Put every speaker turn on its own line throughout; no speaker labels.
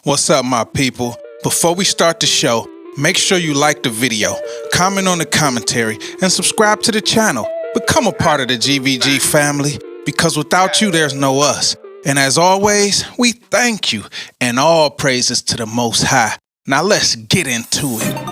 What's up, my people? Before we start the show, make sure you like the video, comment on the commentary, and subscribe to the channel. Become a part of the GVG family, because without you, there's no us. And as always, we thank you, and all praises to the Most High. Now let's get into it.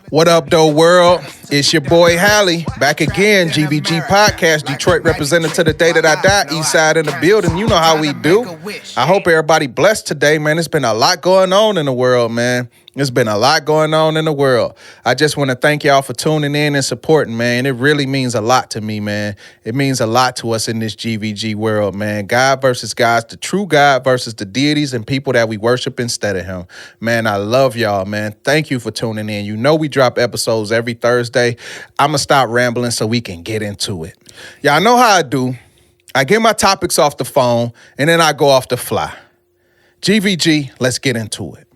What up, though, world? It's your boy, Hally, back again, Gvg Podcast, Detroit representative to the day that I die, east side in the building. You know how we do. I hope everybody blessed today, man. It's been a lot going on in the world, man. There's been a lot going on in the world. I just want to thank y'all for tuning in and supporting, man. It really means a lot to me, man. It means a lot to us in this GVG world, man. God versus gods, the true God versus the deities and people that we worship instead of him. Man, I love y'all, man. Thank you for tuning in. You know we drop episodes every Thursday. I'm going to stop rambling so we can get into it. Y'all know how I do. I get my topics off the phone, and then I go off the fly. GVG, let's get into it.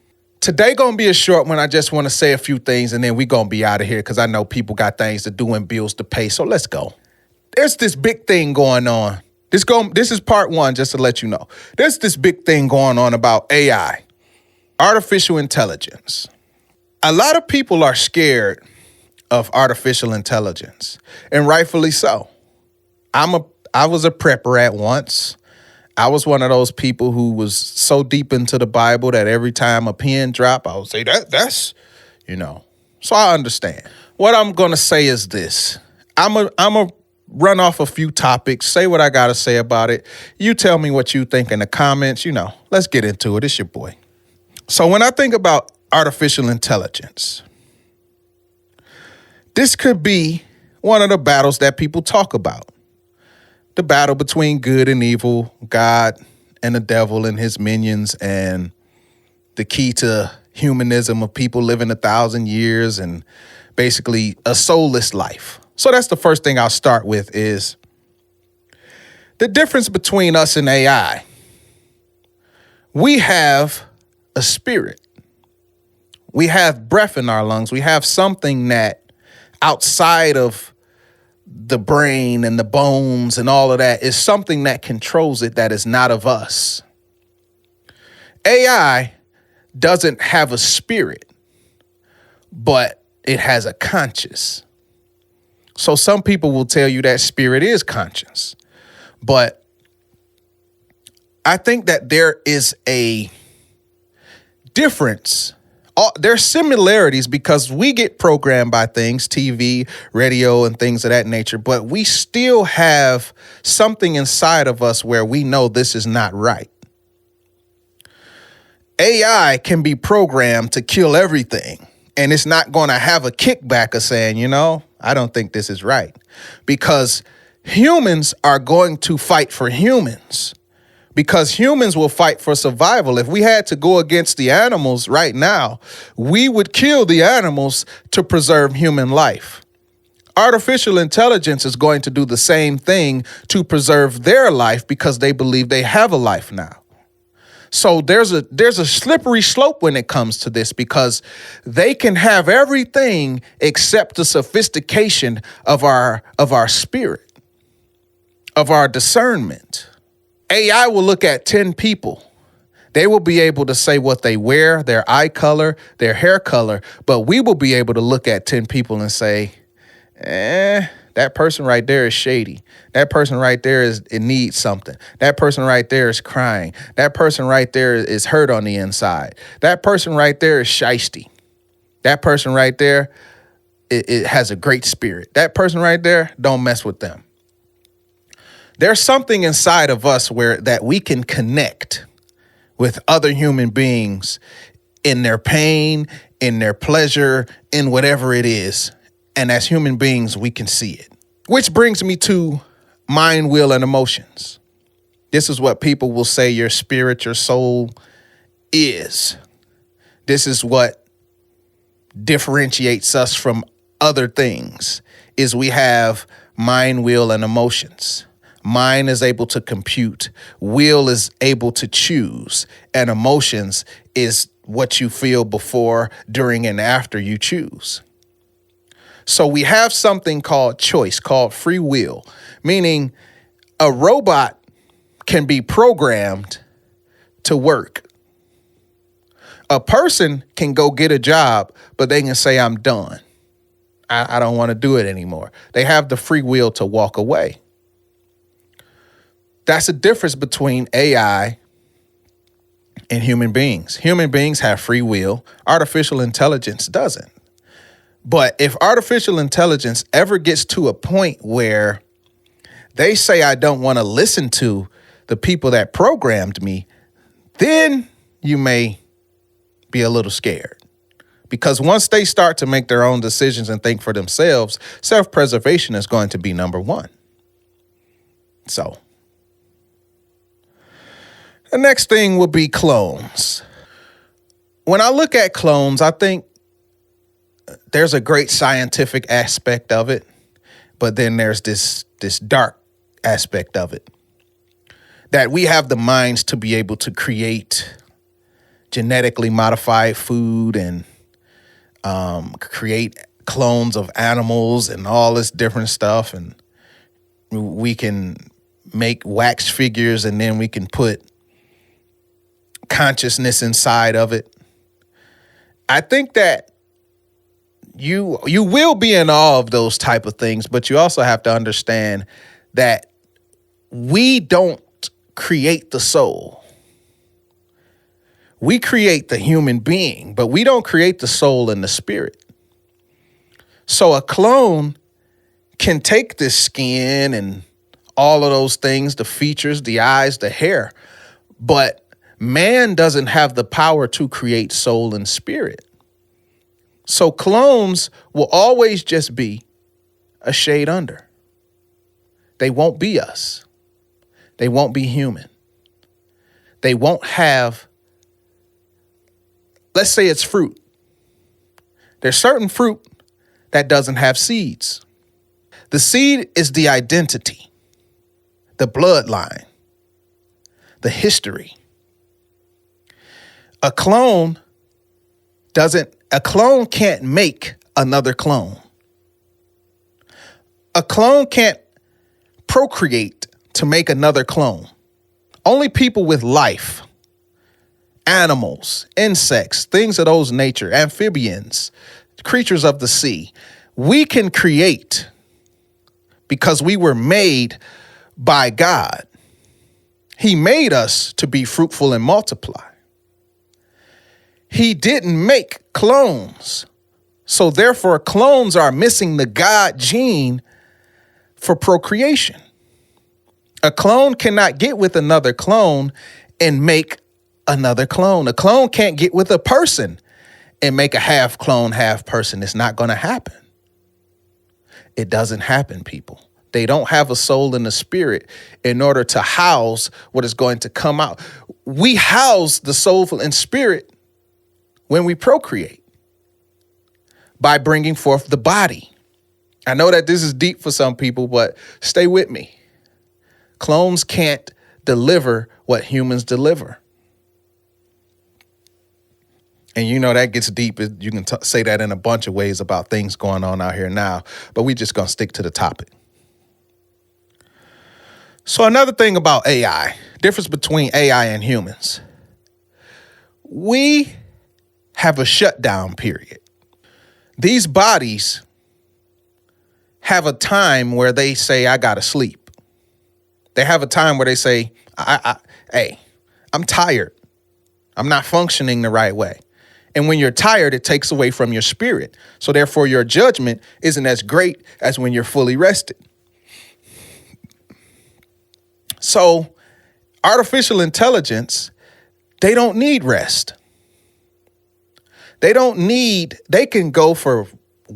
Today gonna be a short one. I just want to say a few things, and then we gonna be out of here because I know people got things to do and bills to pay. So let's go. There's this big thing going on. This is part one, just to let you know. There's this big thing going on about AI, artificial intelligence. A lot of people are scared of artificial intelligence, and rightfully so. I was a prepper at once. I was one of those people who was so deep into the Bible that every time a pen drop, I would say that's. So I understand. What I'm going to say is this. I'm a run off a few topics, say what I got to say about it. You tell me what you think in the comments. Let's get into it. It's your boy. So when I think about artificial intelligence, this could be one of the battles that people talk about. The battle between good and evil, God and the devil and his minions, and the key to humanism of people living 1,000 years and basically a soulless life. So that's the first thing I'll start with is the difference between us and AI. We have a spirit. We have breath in our lungs. We have something that outside of the brain and the bones and all of that is something that controls it that is not of us. AI doesn't have a spirit, but it has a conscience. So some people will tell you that spirit is conscious, but I think that there is a difference. There's similarities because we get programmed by things, TV, radio, and things of that nature, but we still have something inside of us where we know this is not right. AI can be programmed to kill everything, and it's not going to have a kickback of saying, I don't think this is right, because humans are going to fight for humans. Because humans will fight for survival. If we had to go against the animals right now, we would kill the animals to preserve human life. Artificial intelligence is going to do the same thing to preserve their life because they believe they have a life now. So there's a slippery slope when it comes to this because they can have everything except the sophistication of our spirit, of our discernment. AI will look at 10 people. They will be able to say what they wear, their eye color, their hair color, but we will be able to look at 10 people and say, that person right there is shady. That person right there it needs something. That person right there is crying. That person right there is hurt on the inside. That person right there is shysty. That person right there, it has a great spirit. That person right there, don't mess with them. There's something inside of us that we can connect with other human beings in their pain, in their pleasure, in whatever it is. And as human beings, we can see it. Which brings me to mind, will, and emotions. This is what people will say your spirit, your soul is. This is what differentiates us from other things, is we have mind, will, and emotions. Mind is able to compute. Will is able to choose. And emotions is what you feel before, during, and after you choose. So we have something called choice, called free will, meaning a robot can be programmed to work. A person can go get a job, but they can say, I'm done. I don't want to do it anymore. They have the free will to walk away. That's the difference between AI and human beings. Human beings have free will. Artificial intelligence doesn't. But if artificial intelligence ever gets to a point where they say, I don't want to listen to the people that programmed me, then you may be a little scared. Because once they start to make their own decisions and think for themselves, self-preservation is going to be number one. So the next thing will be clones. When I look at clones, I think there's a great scientific aspect of it, but then there's this dark aspect of it. That we have the minds to be able to create genetically modified food and create clones of animals and all this different stuff. And we can make wax figures and then we can put consciousness inside of it. I think that you will be in awe of those type of things, but you also have to understand that we don't create the soul. We create the human being, but we don't create the soul and the spirit. So a clone can take this skin and all of those things, the features, the eyes, the hair, but man doesn't have the power to create soul and spirit. So clones will always just be a shade under. They won't be us. They won't be human. They won't have, let's say it's fruit. There's certain fruit that doesn't have seeds. The seed is the identity, the bloodline, the history. A clone can't make another clone. A clone can't procreate to make another clone. Only people with life, animals, insects, things of those nature, amphibians, creatures of the sea, we can create because we were made by God. He made us to be fruitful and multiply. He didn't make clones. So therefore, clones are missing the God gene for procreation. A clone cannot get with another clone and make another clone. A clone can't get with a person and make a half clone, half person. It's not going to happen. It doesn't happen, people. They don't have a soul and a spirit in order to house what is going to come out. We house the soul and spirit when we procreate by bringing forth the body. I know that this is deep for some people, but stay with me. Clones can't deliver what humans deliver. And you know that gets deep. You can say that in a bunch of ways about things going on out here now, but we're just going to stick to the topic. So another thing about AI, difference between AI and humans. We have a shutdown period. These bodies have a time where they say, I got to sleep. They have a time where they say, hey, I'm tired. I'm not functioning the right way. And when you're tired, it takes away from your spirit. So therefore, your judgment isn't as great as when you're fully rested. So artificial intelligence, they don't need rest. They can go for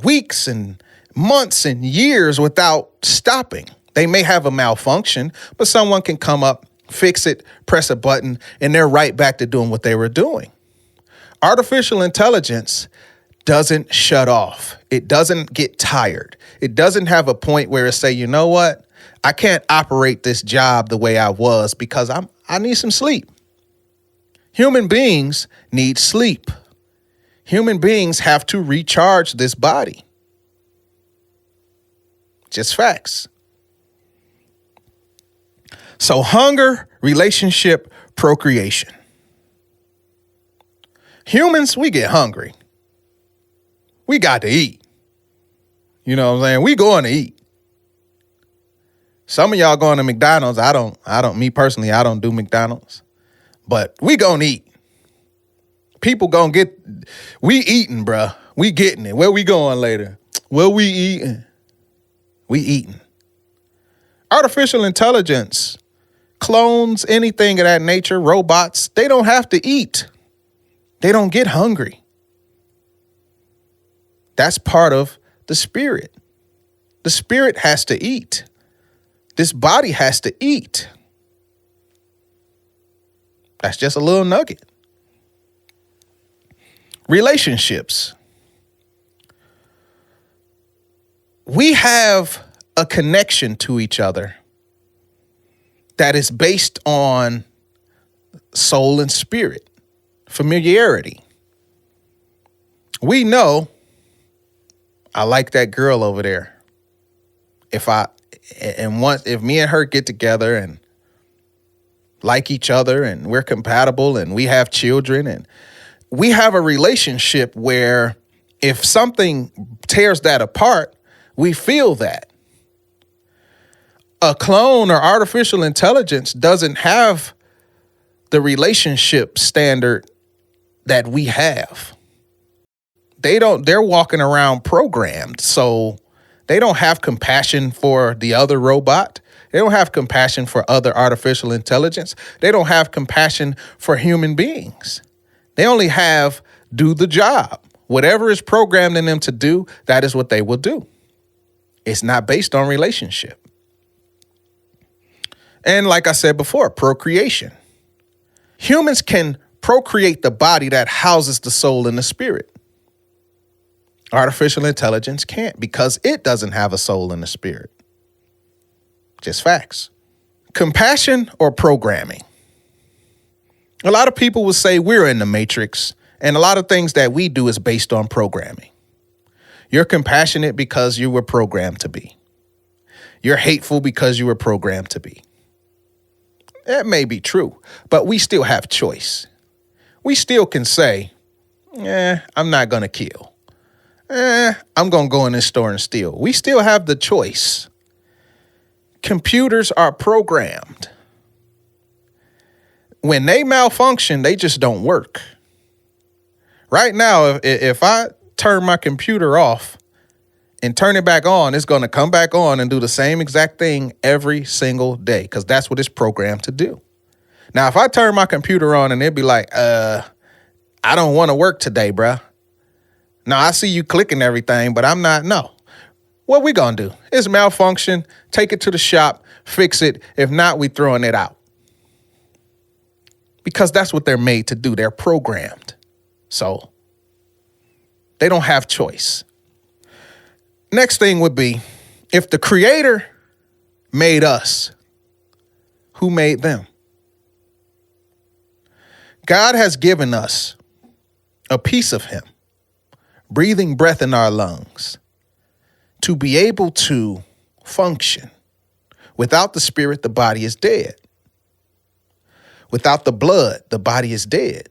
weeks and months and years without stopping. They may have a malfunction, but someone can come up, fix it, press a button, and they're right back to doing what they were doing. Artificial intelligence doesn't shut off. It doesn't get tired. It doesn't have a point where it say, you know what? I can't operate this job the way I was because I need some sleep. Human beings need sleep. Human beings have to recharge this body. Just facts. So hunger, relationship, procreation. Humans, we get hungry. We got to eat. You know what I'm saying? We going to eat. Some of y'all going to McDonald's. Me personally, I don't do McDonald's. But we gonna eat. People gonna we eating, bruh. We getting it. Where we going later? Where we eating? We eating. Artificial intelligence, clones, anything of that nature, robots, they don't have to eat. They don't get hungry. That's part of the spirit. The spirit has to eat. This body has to eat. That's just a little nugget. Relationships. We have a connection to each other that is based on soul and spirit, familiarity. We know I like that girl over there. If me and her get together and like each other and we're compatible and we have children and we have a relationship where if something tears that apart, we feel that. A clone or artificial intelligence doesn't have the relationship standard that we have. They're walking around programmed, so they don't have compassion for the other robot. They don't have compassion for other artificial intelligence. They don't have compassion for human beings. They only have do the job. Whatever is programmed in them to do, that is what they will do. It's not based on relationship. And like I said before, procreation. Humans can procreate the body that houses the soul and the spirit. Artificial intelligence can't because it doesn't have a soul and a spirit. Just facts. Compassion or programming. A lot of people will say we're in the matrix, and a lot of things that we do is based on programming. You're compassionate because you were programmed to be. You're hateful because you were programmed to be. That may be true, but we still have choice. We still can say, I'm not going to kill. I'm going to go in this store and steal. We still have the choice. Computers are programmed. When they malfunction, they just don't work. Right now, if I turn my computer off and turn it back on, it's going to come back on and do the same exact thing every single day because that's what it's programmed to do. Now, if I turn my computer on and it'd be like, I don't want to work today, bruh. Now, I see you clicking everything, but I'm not. No. What we going to do? It's malfunction. Take it to the shop, fix it. If not, we throwing it out. Because that's what they're made to do. They're programmed. So they don't have choice. Next thing would be, if the creator made us, who made them? God has given us a piece of him, breathing breath in our lungs, to be able to function. Without the spirit, the body is dead. Without the blood, the body is dead.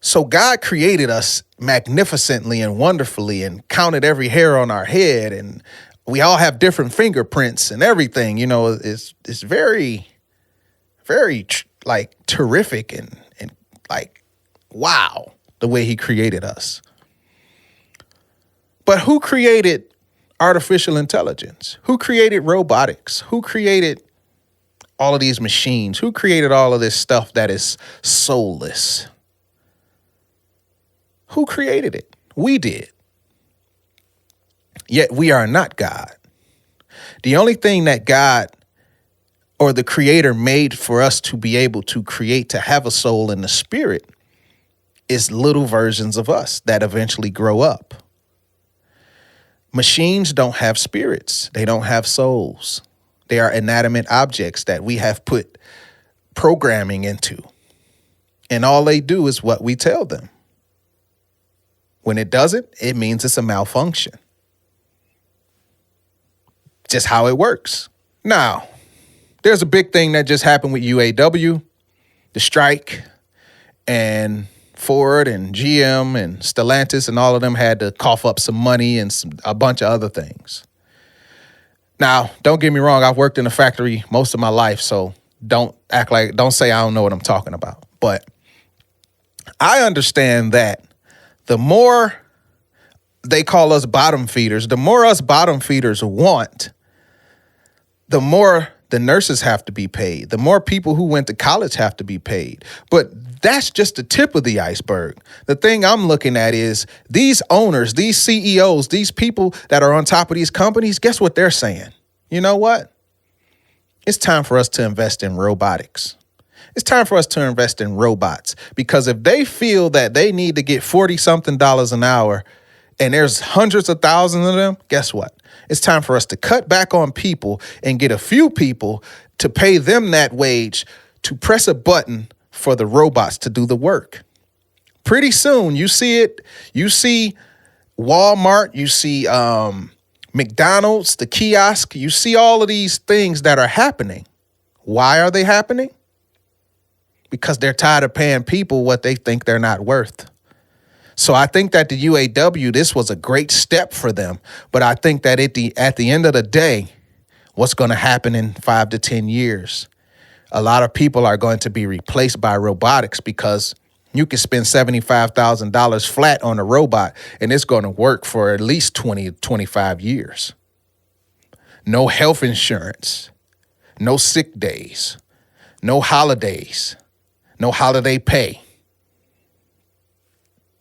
So God created us magnificently and wonderfully and counted every hair on our head. And we all have different fingerprints and everything. You know, it's very, very terrific and like, wow, the way he created us. But who created artificial intelligence? Who created robotics? Who created all of these machines? Who created all of this stuff that is soulless? Who created it? We did. Yet we are not God. The only thing that God or the creator made for us to be able to create, to have a soul and a spirit, is little versions of us that eventually grow up. Machines don't have spirits. They don't have souls. They are inanimate objects that we have put programming into. And all they do is what we tell them. When it doesn't, it means it's a malfunction. Just how it works. Now, there's a big thing that just happened with UAW, the strike, and Ford and GM and Stellantis and all of them had to cough up some money and a bunch of other things. Now, don't get me wrong, I've worked in a factory most of my life, so don't say I don't know what I'm talking about. But I understand that the more they call us bottom feeders, the more us bottom feeders want, the more the nurses have to be paid, the more people who went to college have to be paid. But that's just the tip of the iceberg. The thing I'm looking at is these owners, these CEOs, these people that are on top of these companies, guess what they're saying? You know what? It's time for us to invest in robotics. It's time for us to invest in robots, because if they feel that they need to get $40-something an hour and there's hundreds of thousands of them, guess what? It's time for us to cut back on people and get a few people to pay them that wage to press a button for the robots to do the work. Pretty soon, you see it. You see Walmart, you see McDonald's, the kiosk. You see all of these things that are happening. Why are they happening? Because they're tired of paying people what they think they're not worth. So I think that the UAW, this was a great step for them. But I think that at the end of the day, what's going to happen in 5 to 10 years? A lot of people are going to be replaced by robotics, because you can spend $75,000 flat on a robot and it's going to work for at least 20 to 25 years. No health insurance, no sick days, no holidays, no holiday pay.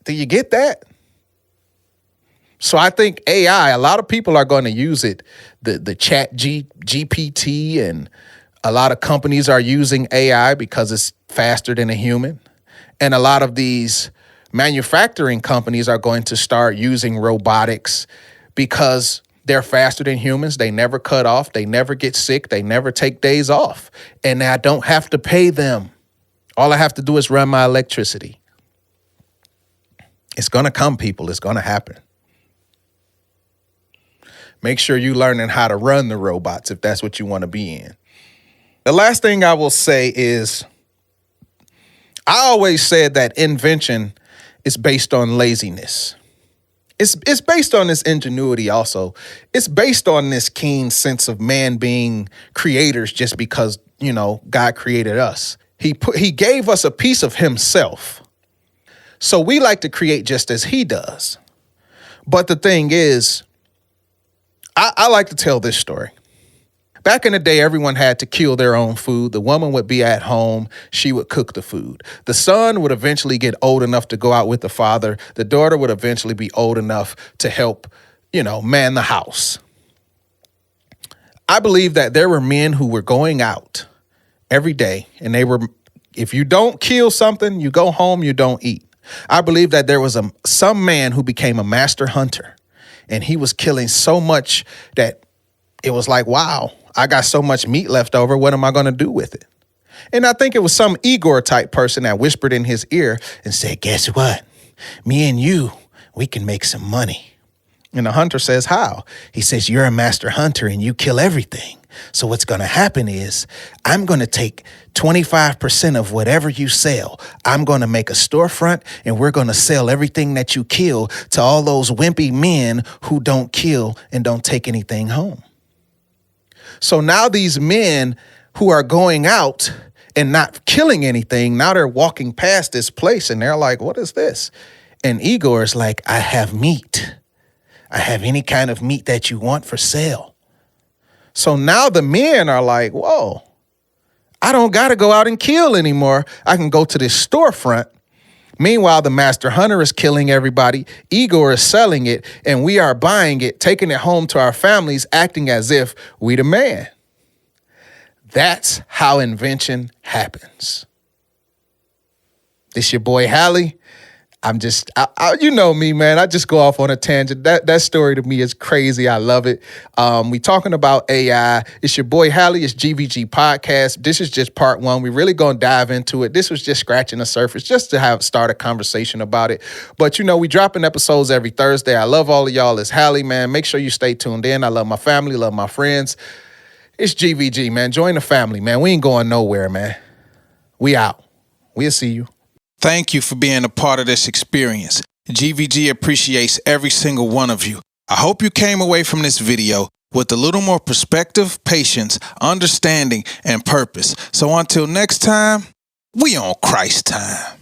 Do you get that? So I think AI, a lot of people are going to use it. The chat GPT, and a lot of companies are using AI because it's faster than a human. And a lot of these manufacturing companies are going to start using robotics because they're faster than humans. They never cut off. They never get sick. They never take days off. And I don't have to pay them. All I have to do is run my electricity. It's going to come, people. It's going to happen. Make sure you're learning how to run the robots if that's what you want to be in. The last thing I will say is, I always said that invention is based on laziness. It's based on this ingenuity also. It's based on this keen sense of man being creators just because, God created us. He gave us a piece of himself. So we like to create just as he does. But the thing is, I like to tell this story. Back in the day, everyone had to kill their own food. The woman would be at home. She would cook the food. The son would eventually get old enough to go out with the father. The daughter would eventually be old enough to help, man the house. I believe that there were men who were going out every day, and if you don't kill something, you go home, you don't eat. I believe that there was some man who became a master hunter, and he was killing so much that it was like, wow, I got so much meat left over. What am I going to do with it? And I think it was some Igor type person that whispered in his ear and said, guess what? Me and you, we can make some money. And the hunter says, how? He says, you're a master hunter and you kill everything. So what's going to happen is I'm going to take 25% of whatever you sell. I'm going to make a storefront and we're going to sell everything that you kill to all those wimpy men who don't kill and don't take anything home. So now these men who are going out and not killing anything, now they're walking past this place and they're like, what is this? And Igor is like, I have meat. I have any kind of meat that you want for sale. So now the men are like, whoa, I don't got to go out and kill anymore. I can go to this storefront. Meanwhile, the master hunter is killing everybody. Igor is selling it, and we are buying it, taking it home to our families, acting as if we the man. That's how invention happens. This your boy, Hally. you know me, man. I just go off on a tangent. That story to me is crazy. I love it. We talking about AI. It's your boy Hally. It's Gvg Podcast. This is just part one. We really gonna dive into it. This was just scratching the surface, just to start a conversation about it. But we dropping episodes every Thursday. I love all of y'all. It's Hally, man. Make sure you stay tuned in. I love my family, love my friends. It's GVG, man. Join the family, man. We ain't going nowhere, man. We out. We'll see you.
Thank you for being a part of this experience. GVG appreciates every single one of you. I hope you came away from this video with a little more perspective, patience, understanding, and purpose. So until next time, we on Christ time.